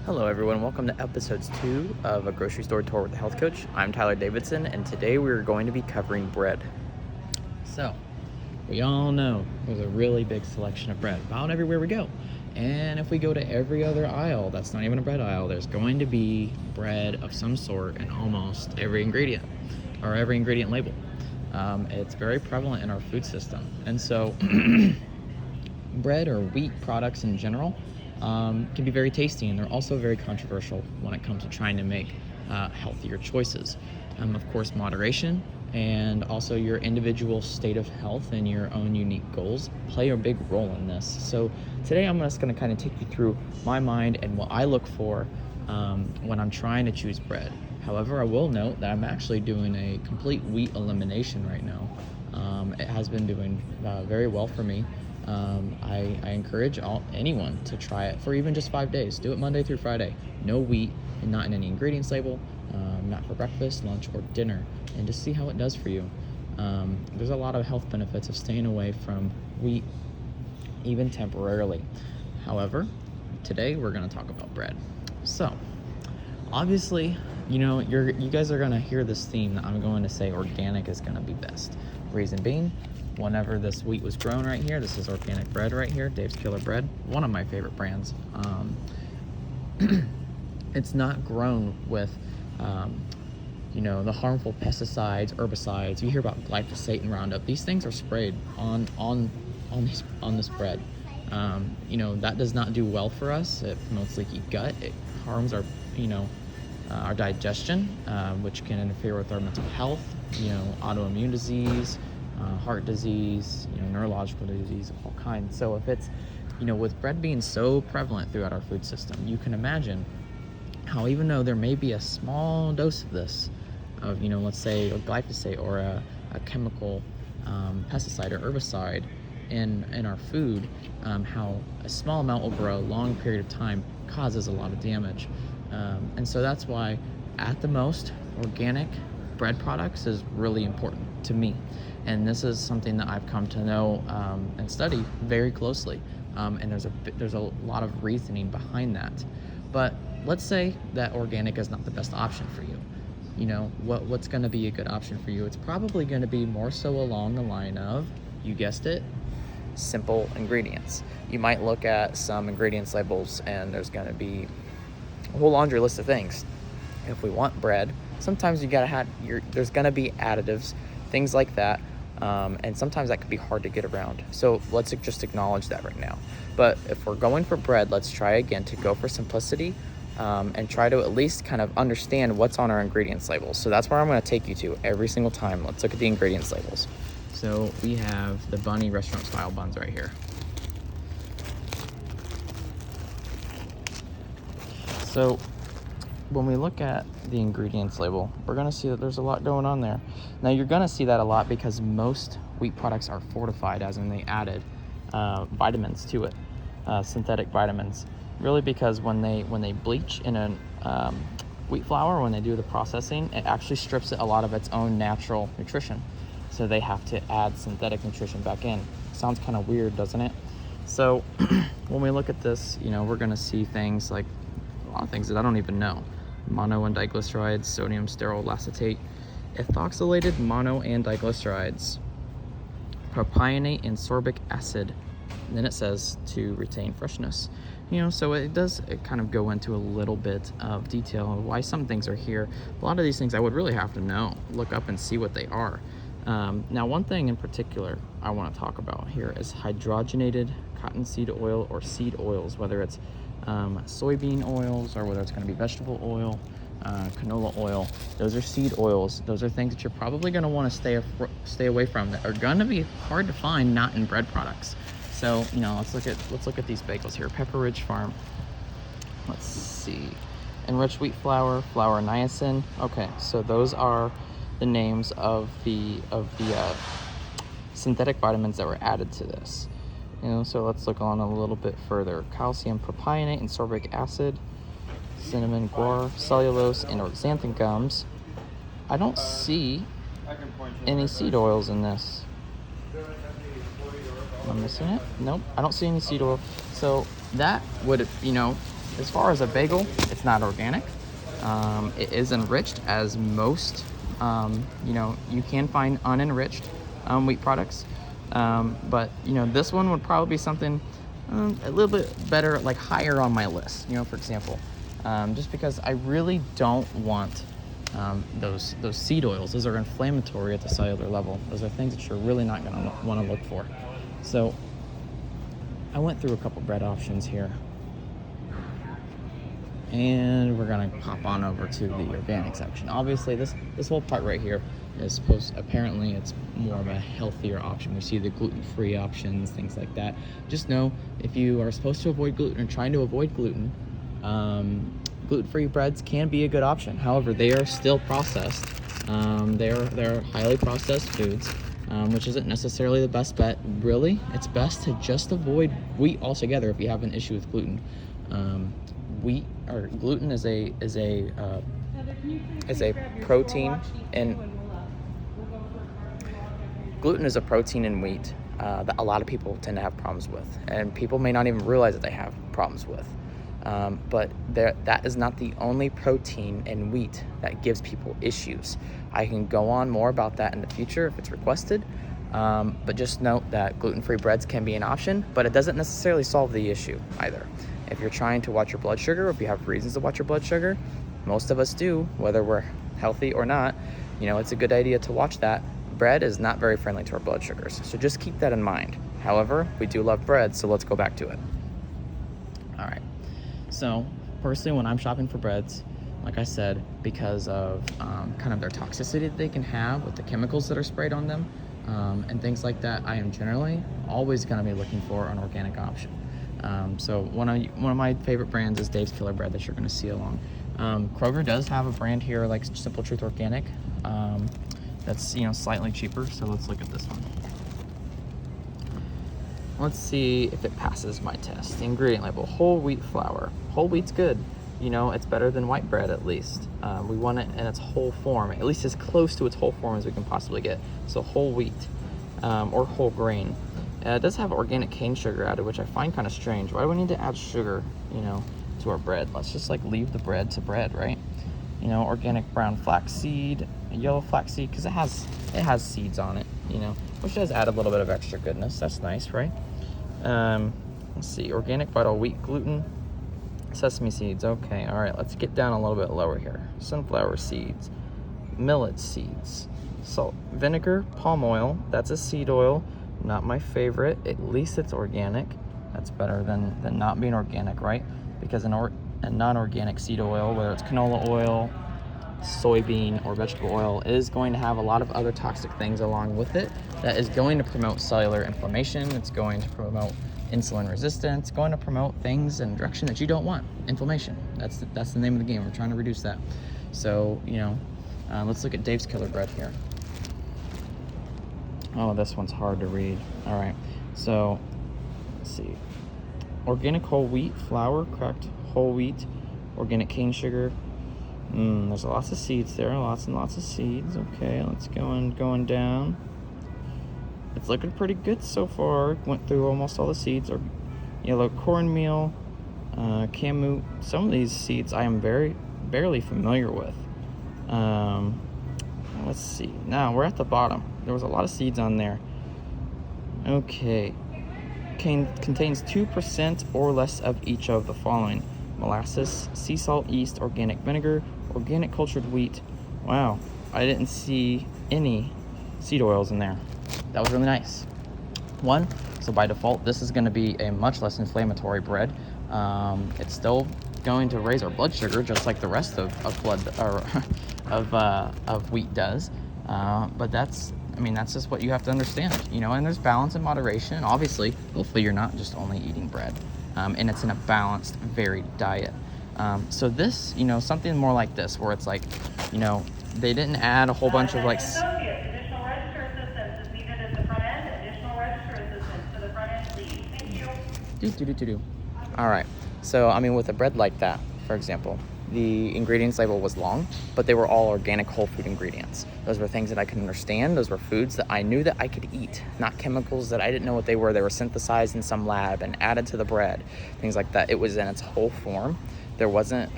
Hello everyone, welcome to episodes 2 of A Grocery Store Tour with the Health Coach. I'm Tyler Davidson, and today we're going to be covering bread. So, we all know there's a really big selection of bread about everywhere we go. And if we go to every other aisle, that's not even a bread aisle, there's going to be bread of some sort in almost every ingredient, or every ingredient label. It's very prevalent in our food system. And so, bread or wheat products in general can be very tasty, and they're also very controversial when it comes to trying to make healthier choices. Of course, moderation and also your individual state of health and your own unique goals play a big role in this. So today I'm just going to kind of take you through my mind and what I look for when I'm trying to choose bread. However, I will note that I'm actually doing a complete wheat elimination right now. It has been doing very well for me. I encourage anyone to try it for even just 5 days. Do it Monday through Friday. No wheat and not in any ingredients label, not for breakfast, lunch, or dinner, and just see how it does for you. There's a lot of health benefits of staying away from wheat, even temporarily. However, today we're going to talk about bread. So, obviously, you guys are going to hear this theme that I'm going to say organic is going to be best. Reason being, whenever this wheat was grown right here, this is organic bread right here, Dave's Killer Bread, one of my favorite brands. It's not grown with, the harmful pesticides, herbicides. You hear about glyphosate and Roundup. These things are sprayed on this bread. That does not do well for us. It promotes leaky gut. It harms our digestion, which can interfere with our mental health. Autoimmune disease, heart disease, neurological disease of all kinds. So if it's, with bread being so prevalent throughout our food system, you can imagine how even though there may be a small dose of this, of, let's say a glyphosate or a chemical pesticide or herbicide in our food, how a small amount over a long period of time causes a lot of damage. And so that's why, at the most, organic bread products is really important to me. And this is something that I've come to know and study very closely. And there's a lot of reasoning behind that. But let's say that organic is not the best option for you. What's going to be a good option for you? It's probably going to be more so along the line of, you guessed it, simple ingredients. You might look at some ingredients labels and there's going to be a whole laundry list of things. If we want bread, sometimes there's going to be additives, things like that. And sometimes that could be hard to get around. So let's just acknowledge that right now. But if we're going for bread, let's try again to go for simplicity and try to at least kind of understand what's on our ingredients labels. So that's where I'm going to take you to every single time. Let's look at the ingredients labels. So we have the Bunny restaurant style buns right here. So when we look at the ingredients label, we're going to see that there's a lot going on there. Now, you're going to see that a lot because most wheat products are fortified, as in they added vitamins to it, synthetic vitamins. Really, because when they bleach in a wheat flour, when they do the processing, it actually strips it a lot of its own natural nutrition. So they have to add synthetic nutrition back in. Sounds kind of weird, doesn't it? So when we look at this, we're going to see things like a lot of things that I don't even know. Mono and diglycerides, sodium stearoyl acetate, ethoxylated mono and diglycerides, propionate and sorbic acid. And then it says to retain freshness. So it kind of go into a little bit of detail of why some things are here. A lot of these things I would really have to look up and see what they are. Now, one thing in particular I want to talk about here is hydrogenated cottonseed oil or seed oils, whether it's soybean oils or whether it's going to be vegetable oil, canola oil. Those are seed oils. Those are things that you're probably going to want to stay away from, that are going to be hard to find not in bread products. So let's look at these bagels here. Pepper Ridge Farm. Let's see. Enriched wheat flour, flour niacin. Okay, so those are the names of the synthetic vitamins that were added to this. So let's look on a little bit further. Calcium propionate and sorbic acid, cinnamon guar, cellulose, and xanthan gums. I don't see any seed oils in this. Am I missing it? Nope, I don't see any seed oil. So that would, As far as a bagel, it's not organic. It is enriched, as most, you can find unenriched wheat products. But, this one would probably be something a little bit better, like higher on my list, for example. Just because I really don't want those seed oils. Those are inflammatory at the cellular level. Those are things that you're really not going to want to look for. So I went through a couple bread options here. And we're gonna pop on over to the organic section. Obviously, this whole part right here is apparently it's more of a healthier option. We see the gluten-free options, things like that. Just know, if you are supposed to avoid gluten or trying to avoid gluten, gluten-free breads can be a good option. However, they are still processed. They're highly processed foods, which isn't necessarily the best bet. Really, it's best to just avoid wheat altogether if you have an issue with gluten. Wheat or gluten is a protein, and gluten is a protein in wheat that a lot of people tend to have problems with, and people may not even realize that they have problems with. But that is not the only protein in wheat that gives people issues. I can go on more about that in the future if it's requested. But just note that gluten-free breads can be an option, but it doesn't necessarily solve the issue either. If you're trying to watch your blood sugar, or if you have reasons to watch your blood sugar, most of us do, whether we're healthy or not, it's a good idea to watch that. Bread is not very friendly to our blood sugars, so just keep that in mind. However, we do love bread, so let's go back to it. All right. So, personally, when I'm shopping for breads, like I said, because of kind of their toxicity that they can have with the chemicals that are sprayed on them, and things like that, I am generally always going to be looking for an organic option. So one of my favorite brands is Dave's Killer Bread that you're going to see along. Kroger does have a brand here like Simple Truth Organic that's slightly cheaper. So let's look at this one. Let's see if it passes my test. The ingredient label: whole wheat flour. Whole wheat's good. It's better than white bread at least. We want it in its whole form, at least as close to its whole form as we can possibly get. So whole wheat or whole grain. It does have organic cane sugar added, which I find kind of strange. Why do we need to add sugar, to our bread? Let's just leave the bread to bread, right? Organic brown flaxseed, yellow flaxseed, because it has seeds on it, which does add a little bit of extra goodness. That's nice, right? Let's see, organic vital wheat gluten, sesame seeds. Okay, all right, let's get down a little bit lower here. Sunflower seeds, millet seeds, salt, vinegar, palm oil. That's a seed oil. Not my favorite. At least it's organic. That's better than not being organic, right? Because a non-organic seed oil, whether it's canola oil, soybean, or vegetable oil, is going to have a lot of other toxic things along with it that is going to promote cellular inflammation. It's going to promote insulin resistance, going to promote things in a direction that you don't want. Inflammation. That's the name of the game. We're trying to reduce that. So, let's look at Dave's Killer Bread here. Oh, this one's hard to read. All right, so let's see. Organic whole wheat flour, cracked whole wheat, organic cane sugar. There's lots of seeds there, lots and lots of seeds. Okay, let's going down. It's looking pretty good so far. Went through almost all the seeds. Or yellow cornmeal, kamut. Some of these seeds I am barely familiar with. Let's see. Now we're at the bottom. There was a lot of seeds on there. Okay. Contains 2% or less of each of the following: molasses, sea salt, yeast, organic vinegar, organic cultured wheat. Wow, I didn't see any seed oils in there. That was really nice. So by default, this is going to be a much less inflammatory bread. It's still going to raise our blood sugar just like the rest of wheat does. But that's just what you have to understand, and there's balance and moderation. Obviously, hopefully you're not just only eating bread, and it's in a balanced, varied diet. So this, something more like this, where it's like, they didn't add a whole bunch of Additional register assistance is needed at the front end. Additional register assistance to the front end, please. Thank you. All right. So, with a bread like that, for example, the ingredients label was long, but they were all organic whole food ingredients. Those were things that I could understand. Those were foods that I knew that I could eat, not chemicals that I didn't know what they were. They were synthesized in some lab and added to the bread, things like that. It was in its whole form. There wasn't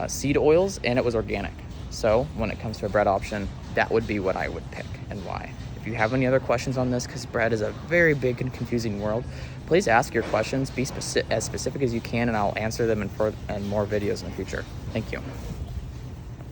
seed oils, and it was organic. So when it comes to a bread option, that would be what I would pick and why. If you have any other questions on this, because bread is a very big and confusing world, please ask your questions. Be as specific as you can, and I'll answer them in more videos in the future. Thank you.